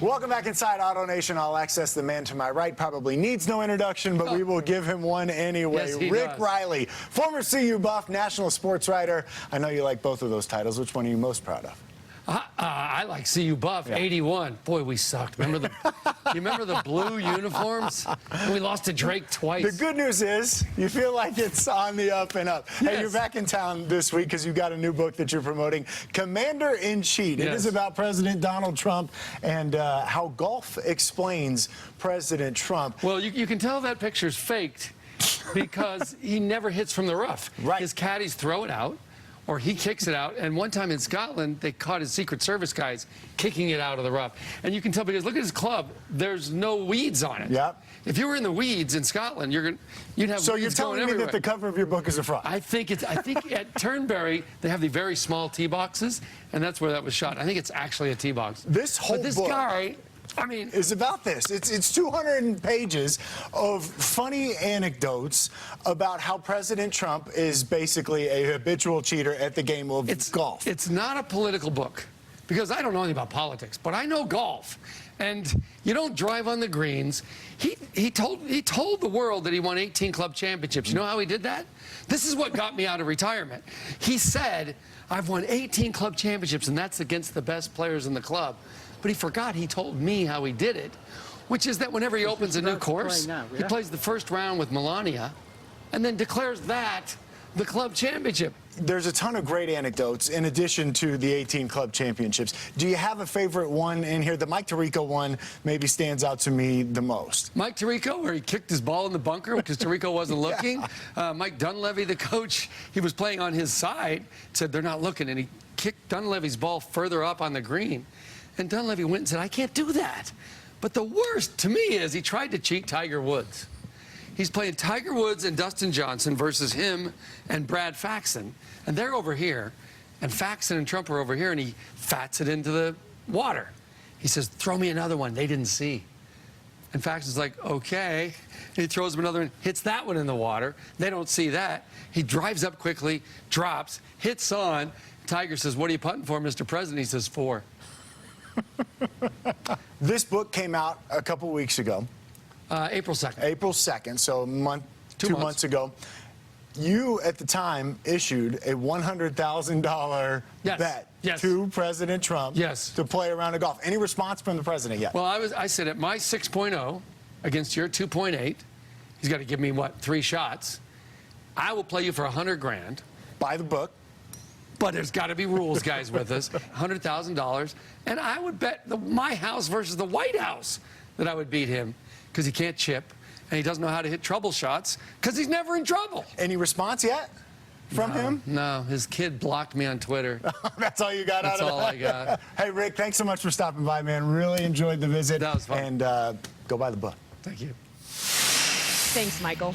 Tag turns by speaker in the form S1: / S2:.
S1: Welcome back inside Auto Nation All Access. The man to my right probably needs no introduction, but we will give him one anyway.
S2: Yes,
S1: Rick
S2: does.
S1: Reilly, former CU buff, national sports writer. I know you like both of those titles. Which one are you most proud of?
S2: I like CU buff, 81. Boy, we sucked. Remember you remember the blue uniforms? And we lost to Drake twice.
S1: The good news is you feel like it's on the up and up.
S2: Yes.
S1: Hey, you're back in town this week because you've got a new book that you're promoting, Commander-in-Chief. It
S2: Yes.
S1: is about President Donald Trump and how golf explains President Trump.
S2: Well, you can tell that picture's faked because he never hits from the rough.
S1: Right.
S2: His caddies throw it out, or he kicks it out. And one time in Scotland, they caught his Secret Service guys kicking it out of the rough. And you can tell because look at his club. There's no weeds on it.
S1: Yep.
S2: If you were in the weeds in Scotland, you'd have
S1: So
S2: weeds
S1: you're telling
S2: going
S1: me
S2: everywhere.
S1: that the cover of your book is a fraud?
S2: I think at Turnberry they have the very small tee boxes, and that's where that was shot. I think it's actually a tee box.
S1: This whole
S2: but this
S1: book
S2: guy, I mean,
S1: is about this. It's 200 pages of funny anecdotes about how President Trump is basically a habitual cheater at the game of golf.
S2: It's not a political book because I don't know anything about politics, but I know golf. And you don't drive on the greens. He told the world that he won 18 club championships. You know how he did that? This is what got me out of retirement. He said, I've won 18 club championships, and that's against the best players in the club. But he forgot he told me how he did it, which is that whenever he opens a new course, he plays the first round with Melania and then declares that the club championship.
S1: There's a ton of great anecdotes in addition to the 18 club championships. Do you have a favorite one in here? The Mike Tirico one maybe stands out to me the most.
S2: Mike Tirico, where he kicked his ball in the bunker because Tirico wasn't looking. Mike Dunleavy, the coach, he was playing on his side, said they're not looking, and he kicked Dunleavy's ball further up on the green. And Dunleavy went and said, I can't do that. But the worst to me is he tried to cheat Tiger Woods. He's playing Tiger Woods and Dustin Johnson versus him and Brad Faxon. And they're over here, and Faxon and Trump are over here, and he fats it into the water. He says, throw me another one. They didn't see. And Faxon's like, okay. And he throws him another one, hits that one in the water. They don't see that. He drives up quickly, drops, hits on. Tiger says, what are you putting for, Mr. President? He says, 4.
S1: This book came out a couple weeks ago.
S2: April 2nd.
S1: April 2nd, so two months ago. You, at the time, issued a $100,000 bet to President Trump to play a round of golf. Any response from the president yet?
S2: Well, I said at my 6.0 against your 2.8, he's got to give me, what, 3 shots. I will play you for $100,000.
S1: Buy the book.
S2: But there's got to be rules, guys, with us. $100,000. And I would bet my house versus the White House that I would beat him because he can't chip and he doesn't know how to hit trouble shots because he's never in trouble.
S1: Any response yet from him?
S2: No, his kid blocked me on Twitter.
S1: That's all you got out of it?
S2: That's all I got.
S1: Hey, Rick, thanks so much for stopping by, man. Really enjoyed the visit.
S2: That was fun.
S1: And go buy the book.
S2: Thank you.
S3: Thanks, Michael.